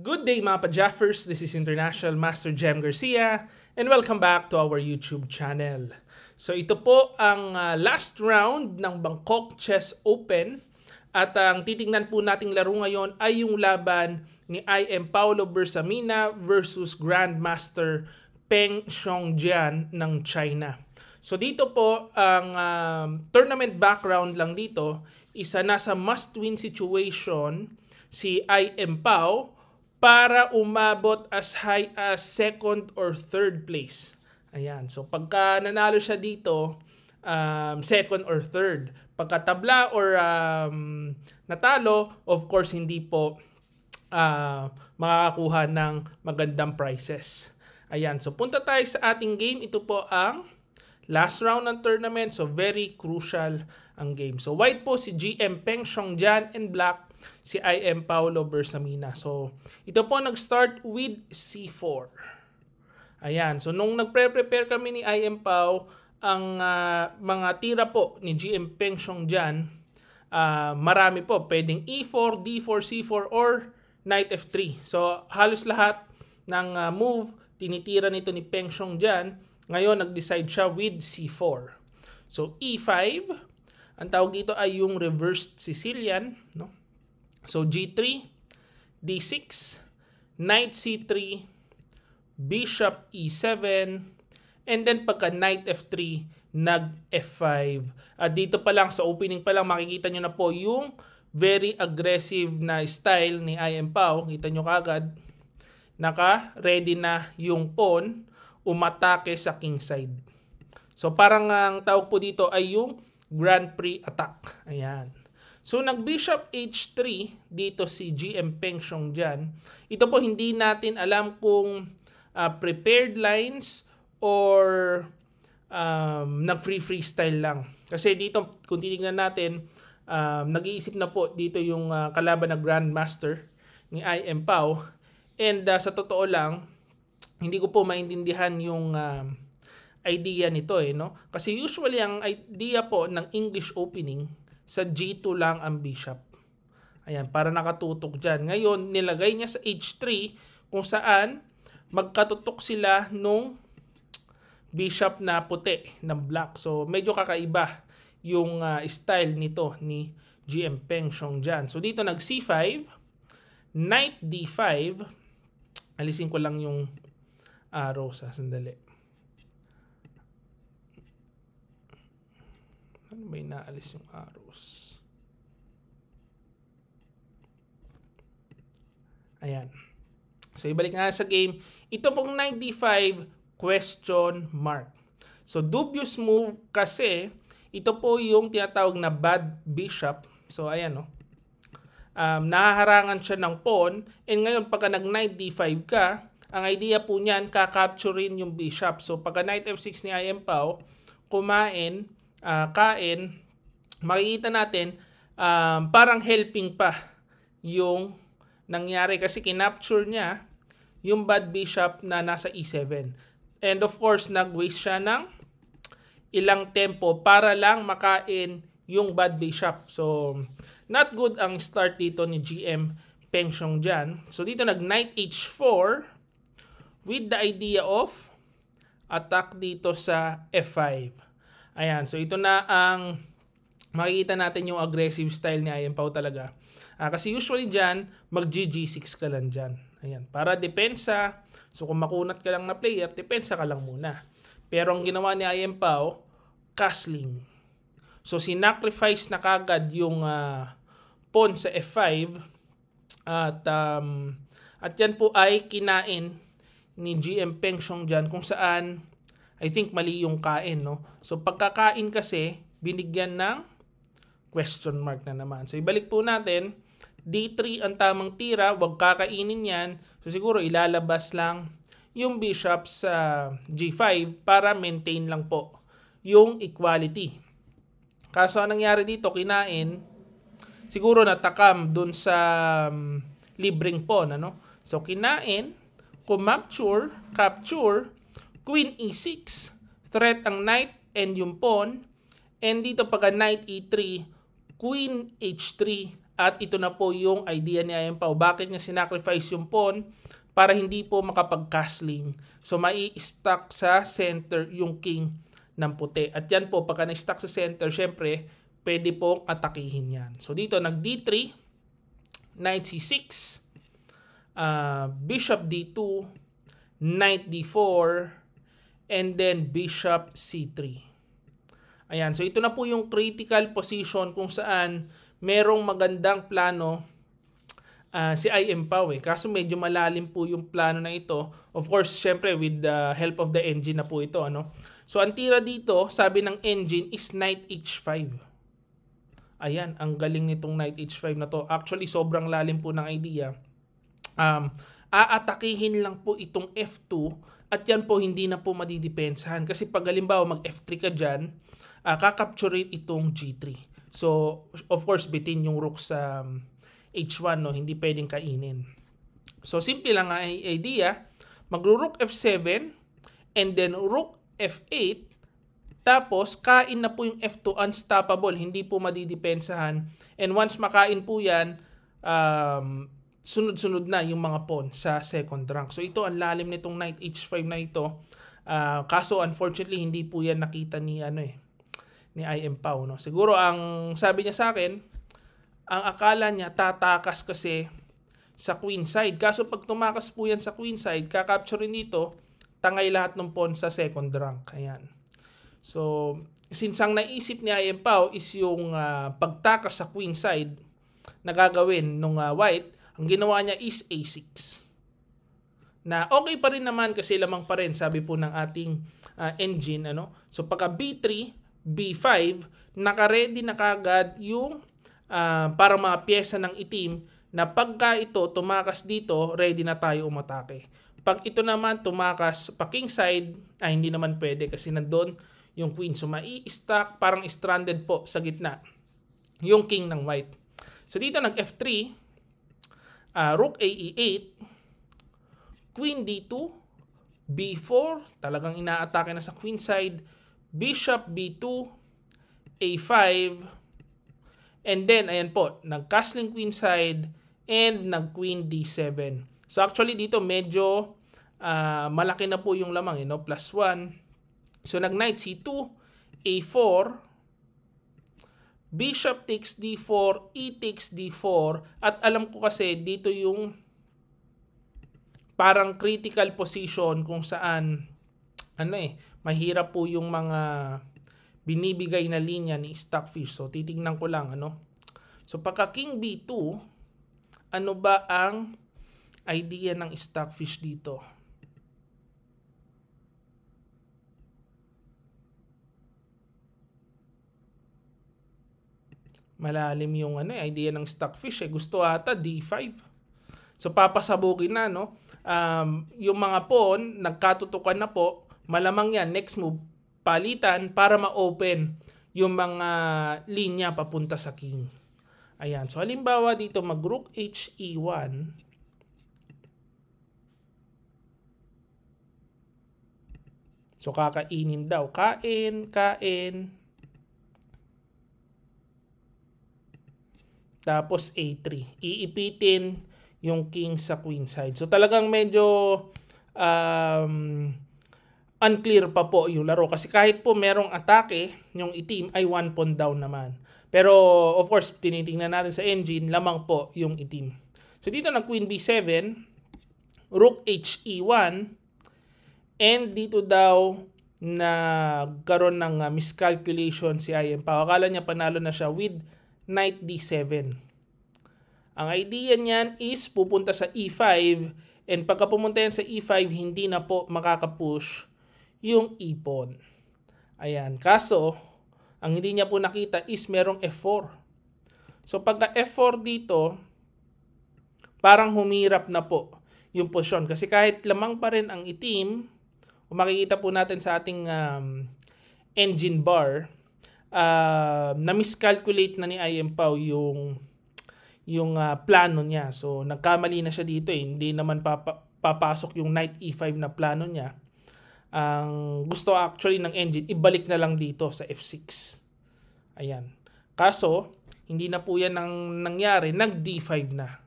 Good day mga pa-Jaffers, this is International Master Jem Garcia and welcome back to our YouTube channel. So ito po ang last round ng Bangkok Chess Open at ang titingnan po nating laro ngayon ay yung laban ni I.M. Paulo Bersamina versus Grandmaster Peng Xiongjian ng China. So dito po ang tournament background lang dito, isa nasa must-win situation si I.M. Pao para umabot as high as second or third place. Ayan. So pagka nanalo siya dito, second or third. Pagka tabla or natalo, of course hindi po makakakuha ng magandang prizes. Ayan. So punta tayo sa ating game. Ito po ang last round ng tournament. So very crucial ang game. So white po si GM Peng Xiongjian and black si I.M. Paulo Bersamina. So, ito po nag-start with C4. Ayan. So, nung nagpre-prepare kami ni I.M. Pao, ang mga tira po ni GM Peng Xiongjian, marami po. Pwedeng E4, D4, C4, or Knight F3. So, halos lahat ng move tinitira nito ni Peng Xiongjian. Ngayon, nag-decide siya with C4. So, E5. Ang tawag dito ay yung reversed Sicilian, no? So, G3, D6, Knight C3, Bishop E7, and then pagka Knight F3, nag-F5. At dito pa lang, sa opening pa lang, makikita nyo na po yung very aggressive na style ni I.M. Pao. Kita nyo kagad, naka-ready na yung pawn, umatake sa king side. So, parang ang tawag po dito ay yung Grand Prix attack. Ayan. So, nag-Bishop H3 dito si GM Peng Xiongjian. Ito po hindi natin alam kung prepared lines or nag-free freestyle lang. Kasi dito, kung titignan natin, nag-iisip na po dito yung kalaban na Grandmaster ni I.M. Pao. And sa totoo lang, hindi ko po maintindihan yung idea nito no? Kasi usually ang idea po ng English opening, sa G2 lang ang bishop. Ayan, para nakatutok dyan. Ngayon, nilagay niya sa H3 kung saan magkatutok sila nung bishop na puti ng black. So, medyo kakaiba yung style nito ni GM Peng Xiongjian. So, dito nag C5, Knight D5. Alisin ko lang yung arrow sa sandali. Ano ba yung naalis yung arrows? Ayan. So, ibalik nga sa game. Ito pong Knight D5, question mark. So, dubious move kasi ito po yung tinatawag na bad bishop. So, ayan, no? Nahaharangan siya ng pawn. And ngayon, pagka nag-Knight D5 ka, ang idea po niyan, kakapturein yung bishop. So, pagka Knight F6 ni I.M. Pao, kain, makikita natin parang helping pa yung nangyari kasi kinapture niya yung bad bishop na nasa E7. And of course, nag-waste siya ng ilang tempo para lang makain yung bad bishop. So, not good ang start dito ni GM Peng Xiongjian. So, dito nag-Knight H4 with the idea of attack dito sa F5. Ayan, so ito na ang makikita natin yung aggressive style ni I.M. Pao talaga. Kasi usually dyan, mag-G6 ka lang dyan. Ayan, para depensa. So kung makunat ka lang na player, depensa ka lang muna. Pero ang ginawa ni I.M. Pao, castling. So sinacrifice na kagad yung pawn sa F5. At yan po ay kinain ni GM Peng Xiongjian kung saan I think mali yung kain, no? So, pagkakain kasi, binigyan ng question mark na naman. So, ibalik po natin, D3 ang tamang tira, wag kakainin yan. So, siguro ilalabas lang yung bishop sa G5 para maintain lang po yung equality. Kaso, anong nangyari dito, kinain, siguro natakam dun sa libreng pawn, ano? So, kinain, capture, Queen E6, threat ang knight and yung pawn. And dito pagka knight E3, Queen H3 At ito na po yung idea ni Ian Pao. Bakit niya sinacrifice yung pawn? Para hindi po makapag-castling. So, mai-stack sa center yung king ng puti. At yan po, pagka na-stack sa center, syempre, pwede pong atakihin yan. So, dito, nag-D3, Knight C6, Bishop D2, Knight D4, and then Bishop C3. Ayan, so ito na po yung critical position kung saan merong magandang plano si Ian Pao Kaso medyo malalim po yung plano na ito. Of course, syempre with the help of the engine na po ito. Ano? So ang tira dito, sabi ng engine is Knight H5. Ayan, ang galing nitong Knight H5 na to. Actually, sobrang lalim po ng idea. Aatakihin lang po itong F2 at yan po hindi na po madidepensahan. Kasi pag halimbawa mag F3 ka dyan, kakapture itong G3. So, of course, bitin yung rook sa H1, no? Hindi pwedeng kainin. So, simple lang ang idea. Magro-rook F7 and then rook F8. Tapos, kain na po yung F2 unstoppable. Hindi po madidepensahan. And once makain po yan, sunod-sunod na yung mga pawn sa second rank. So, ito ang lalim nitong Knight H5 na ito. Kaso, unfortunately, hindi po yan nakita ni Ian Pao. No? Siguro ang sabi niya sa akin, ang akala niya tatakas kasi sa queen side. Kaso pag tumakas po yan sa queen side, kakapture dito, tangay lahat ng pawn sa second rank. Ayan. So, since ang naisip ni Ian Pao is yung pagtakas sa queen side na gagawin nung white, ang ginawa niya is A6. Na okay pa rin naman kasi lamang pa rin, sabi po ng ating engine. So, pagka B3, B5, naka-ready na kagad yung para mga pyesa ng itim na pagka ito tumakas dito, ready na tayo umatake. Pag ito naman tumakas pa king side, hindi naman pwede kasi nandoon yung queen. So mai-stack, parang stranded po sa gitna yung king ng white. So dito nag F3, rook AE8, queen D2, B4, talagang inaatake na sa queen side, Bishop B2, A5, and then, ayan po, nag-castling queen side, and nag-queen D7. So, actually, dito medyo malaki na po yung lamang, plus 1. So, nag-knight C2, A4, Bishop takes D4, E takes D4, at alam ko kasi dito yung parang critical position kung saan, mahirap po yung mga binibigay na linya ni Stockfish. So, titingnan ko lang, So, pagka King B2, ano ba ang idea ng Stockfish dito? Malalim yung idea ng Stockfish. Gusto ata D5. So, papasabugin na, yung mga pawn, nagkatutukan na po, malamang yan, next move, palitan para ma-open yung mga linya papunta sa king. Ayan. So, halimbawa dito, mag-rook HE1. So, kakainin daw. Kain. Tapos, A3. Iipitin yung king sa queen side. So, talagang medyo unclear pa po yung laro. Kasi kahit po merong atake, yung itim ay 1 pawn down naman. Pero, of course, tinitingnan natin sa engine, lamang po yung itim. So, dito na queen B7, rook HE1, and dito daw nagkaroon ng miscalculation si Ian Pao. Akala niya panalo na siya with knight D7. Ang idea niyan is pupunta sa E5, and pagka pumunta yan sa E5, hindi na po makakapush yung e-pawn. Ayan. Kaso, ang hindi niya po nakita is merong F4. So, pagka F4 dito, parang humirap na po yung posisyon. Kasi kahit lamang pa rin ang itim, kung makikita po natin sa ating engine bar, na-miscalculate na ni Ian Pao yung plano niya. So, nagkamali na siya dito. Hindi naman papasok yung knight E5 na plano niya. Ang gusto actually ng engine, ibalik na lang dito sa F6. Ayan. Kaso, Hindi na po yan ang nangyari. Nag D5 na.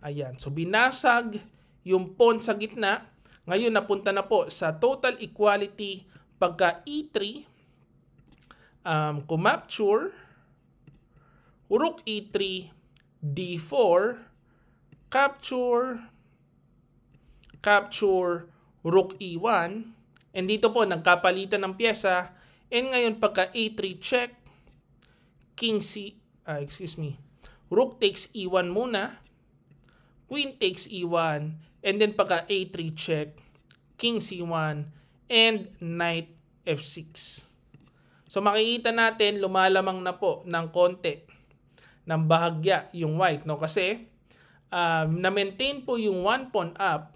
Ayan. So, binasag yung pawn sa gitna. Ngayon, napunta na po sa total equality pagka E3, kumapture, rook E3, D4, capture, rook E1, and dito po nagkapalitan ng pyesa, and ngayon pagka A3 check, rook takes E1 muna, queen takes E1, and then pagka A3 check, king C1, and knight F6. So makikita natin lumalamang na po ng konti ng bahagya yung white, no? Kasi na-maintain po yung 1 pawn up,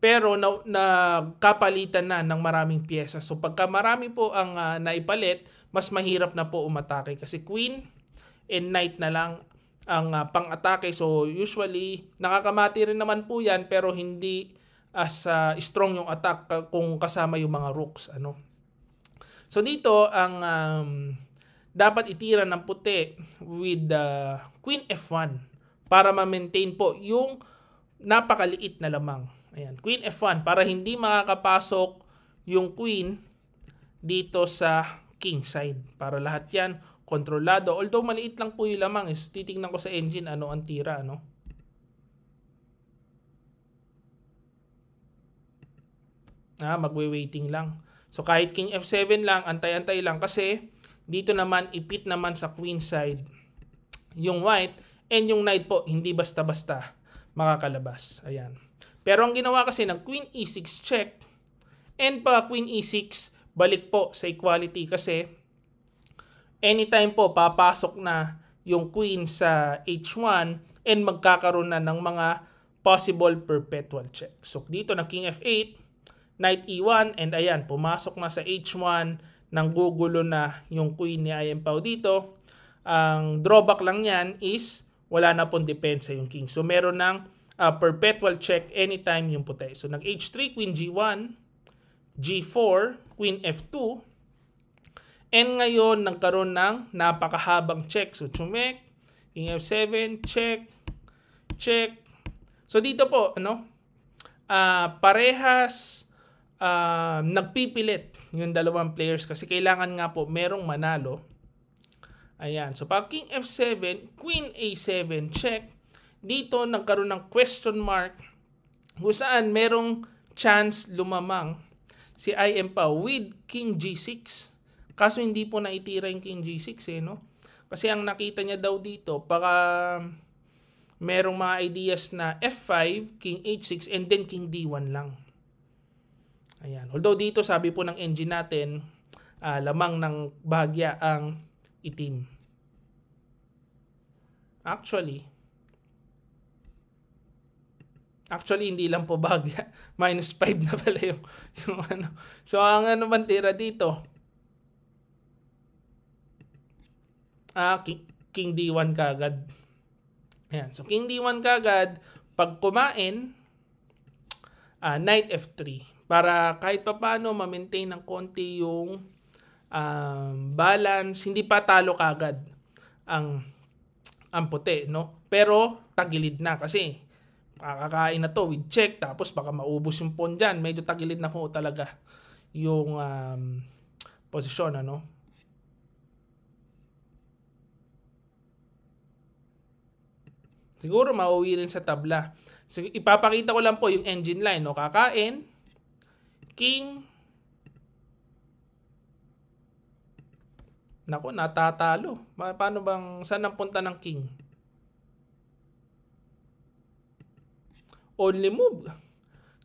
pero nagkapalitan na ng maraming pyesa. So pagka marami po ang naipalit, mas mahirap na po umatake kasi queen and knight na lang ang pang-atake. So usually nakakamati rin naman po yan, pero hindi as strong yung attack kung kasama yung mga rooks, ano. So dito ang dapat itira ng puti with queen F1 para ma-maintain po yung napakaliit na lamang. Ayan, queen F1 para hindi makakapasok yung queen dito sa king side. Para lahat yan kontrolado. Although maliit lang po yung lamang, titingnan ko sa engine ano ang tira, ano. Magwe-waiting lang. So kahit king F7 lang, antay-antay lang kasi dito naman ipit naman sa queen side yung white, and yung knight po hindi basta-basta makakalabas. Ayan. Pero ang ginawa kasi ng queen E6 check, and pa queen E6 balik po sa equality kasi anytime po papasok na yung queen sa H1 and magkakaroon na ng mga possible perpetual check. So dito na king F8, knight E1, and ayan, pumasok na sa H1, nang gugulo na yung queen ni I.M. Pao dito. Ang drawback lang yan is wala na pong depensa yung king. So meron ng perpetual check anytime yung puti. So nag H3, queen G1, G4, queen F2, and ngayon nagkaroon ng napakahabang check. So chumek, king F7, check, check. So dito po, ano, parehas nagpipilit yung dalawang players kasi kailangan nga po merong manalo. Ayan. So pag king F7, queen A7 check, dito nagkaroon ng question mark kung saan merong chance lumamang si I.M. Pao with king G6. Kaso hindi po naitira yung king G6 no? Kasi ang nakita niya daw dito, baka merong mga ideas na F5, king H6, and then king D1 lang. Ayan. Although dito sabi po ng engine natin, lamang ng bahagya ang itim. Actually hindi lang po bahagya. -5 na pala yung ano. So ang ano man tira dito? King D1 kagad. Ayan. So king D1 kagad. Pag kumain, knight F3. Para kahit pa paano ma-maintain ng konti yung balance, hindi pa talo kagad ang puti, no? Pero tagilid na kasi kakakain na to with check, tapos baka maubos yung pawn dyan. Medyo tagilid na po talaga yung posisyon, ano? Siguro mauwi rin sa tabla. So, ipapakita ko lang po yung engine line, no? Kakain, king, nako, natatalo. Paano bang, saan ang punta ng king? Only move.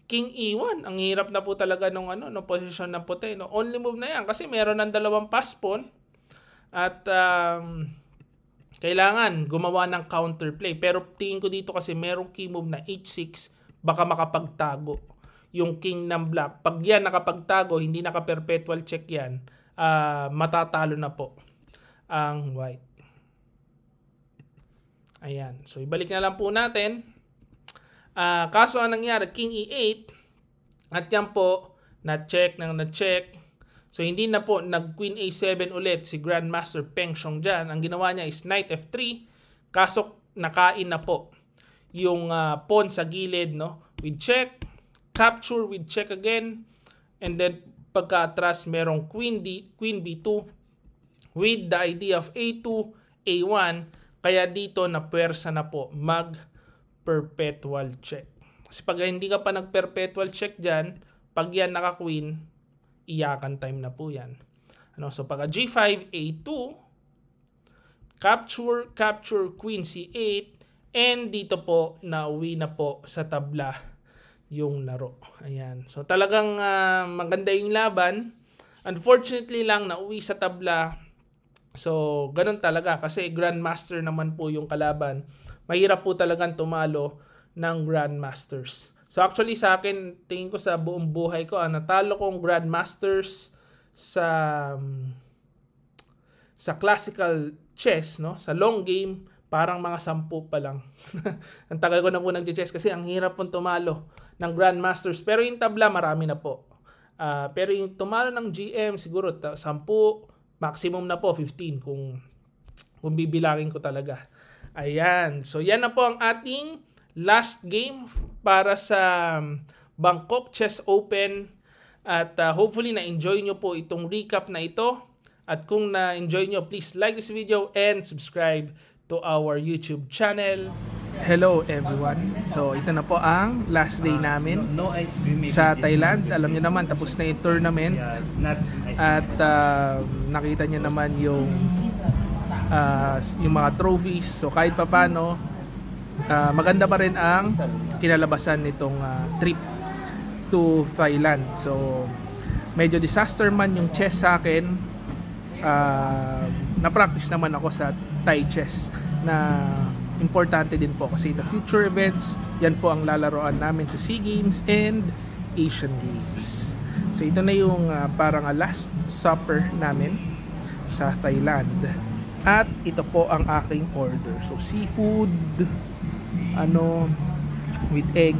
King E1. Ang hirap na po talaga nung posisyon ng puti. No? Only move na yan kasi meron ng dalawang pass pawn. At kailangan gumawa ng counterplay. Pero tingin ko dito kasi merong key move na H6, baka makapagtago yung king ng black. Pag yan nakapagtago, hindi naka-perpetual check yan, matatalo na po ang white. Ayan. So, ibalik na lang po natin. Kaso ang nangyari, king E8, at yan po, na-check. So hindi na po nag Queen A7 ulit si Grandmaster Peng Xiongjian. Ang ginawa niya is Knight F3, kaso nakain na po yung pawn sa gilid, no? With check, capture with check again, and then pagka-atras merong Queen B2 with the idea of A2, A1, kaya dito na pwersa na po mag-perpetual check. Kasi pag hindi ka pa nag-perpetual check dyan, pag yan naka-queen, iyakan time na po yan. Ano? So pagka G5, A2, capture Queen C8, and dito po, nauwi na po sa tabla yung laro. Ayan. So talagang maganda yung laban. Unfortunately lang, nauwi sa tabla. So, ganun talaga kasi Grandmaster naman po yung kalaban. Mahirap po talagang tumalo ng Grandmasters. So, actually sa akin, tingin ko sa buong buhay ko, natalo kong Grandmasters sa classical chess, no? Sa long game, parang mga 10 pa lang. Ang tagal ko na po nag-chess kasi ang hirap pong tumalo ng Grandmasters. Pero yung tabla, marami na po. Pero yung tumalo ng GM, siguro 10, maximum na po 15 kung bibilangin ko talaga. Ayan. So yan na po ang ating last game para sa Bangkok Chess Open. At hopefully na-enjoy nyo po itong recap na ito. At kung na-enjoy nyo, please like this video and subscribe to our YouTube channel. Hello everyone. So ito na po ang last day namin sa Thailand. Alam niyo naman tapos na yung tournament. At nakita niyo naman yung mga trophies. So kahit papaano maganda pa rin ang kinalabasan nitong trip to Thailand. So medyo disaster man yung chess sa akin. Na-practice naman ako sa Thai chess na importante din po kasi the future events, yan po ang lalaroan namin sa SEA Games and Asian Games. So ito na yung parang last supper namin sa Thailand. At ito po ang aking order. So seafood, with egg,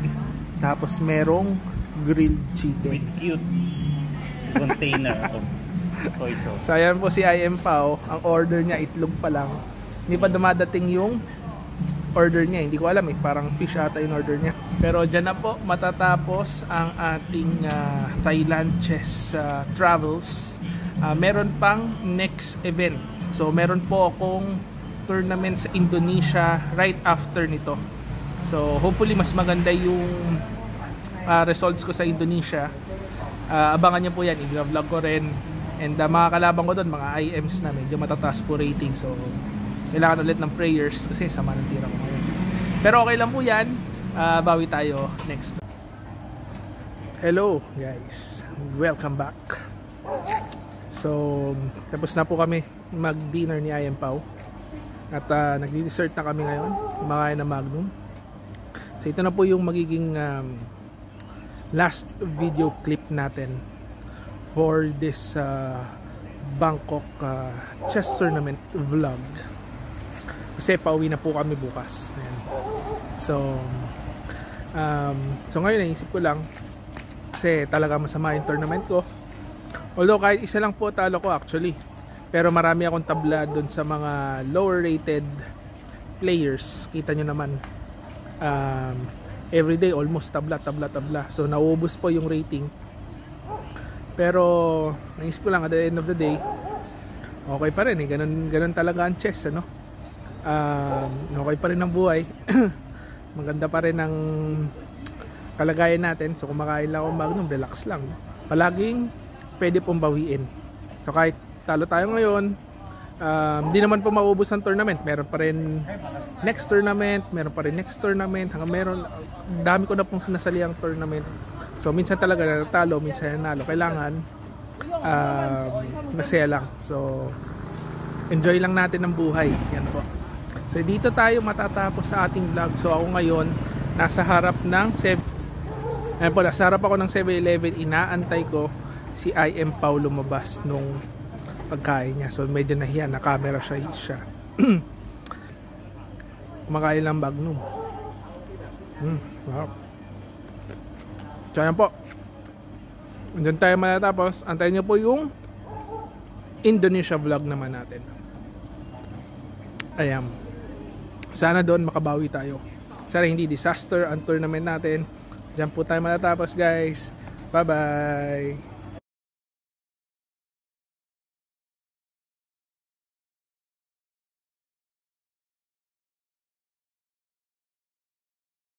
tapos merong grilled chicken. With cute container of soy sauce. So ayan po si IM Pao, ang order niya itlog pa lang. Hindi pa dumadating yung order niya, hindi ko alam parang fish ata yung order niya. Pero dyan na po matatapos ang ating Thailand chess travels. Meron pang next event. So meron po akong tournament sa Indonesia right after nito. So hopefully mas maganda yung results ko sa Indonesia. Abangan nyo po yan, i-vlog ko rin. And mga kalaban ko doon, mga IMs na medyo matataas po rating. So kailangan ulit ng prayers kasi sama ng tira ko ngayon. Pero okay lang po yan. Bawi tayo next. Hello guys. Welcome back. So tapos na po kami mag-dinner ni IM Pao. At nag-dessert na kami ngayon. Kumakain na Magnum. So ito na po yung magiging last video clip natin for this Bangkok chess tournament vlog. Kasi pauwi na po kami bukas. Ayan. So ngayon naisip ko lang kasi talaga masama yung tournament ko. Although kahit isa lang po talo ko actually. Pero marami akong tabla doon sa mga lower rated players. Kita nyo naman everyday almost tabla. So nauubos po yung rating. Pero naisip ko lang at the end of the day okay pa rin ganun talaga ang chess okay pa rin ang buhay. Maganda pa rin ang kalagayan natin. So kumakain lang ako Magnum, relax lang. Palaging pwede pong bawiin. So kahit talo tayo ngayon, hindi naman po maubos ang tournament. Meron pa rin next tournament, meron pa rin next tournament. Hanggang dami ko na pong sinasali ang tournament. So minsan talaga natalo, minsan nanalo. Kailangan masaya lang. So enjoy lang natin ang buhay. Yan po. So dito tayo matatapos sa ating vlog. So ako ngayon nasa harap ng nasa harap ako ng 7-Eleven. Inaantay ko si IM Pao lumabas nung pagkain niya. So medyo nahiya, na camera siya. Kumakain lang Magnum. Wow. So yan po. Diyan tayo matatapos. Antayin niyo po yung Indonesia vlog naman natin. Ayan. Sana doon makabawi tayo. Sana hindi disaster ang tournament natin. Diyan po tayo matatapos guys. Bye bye.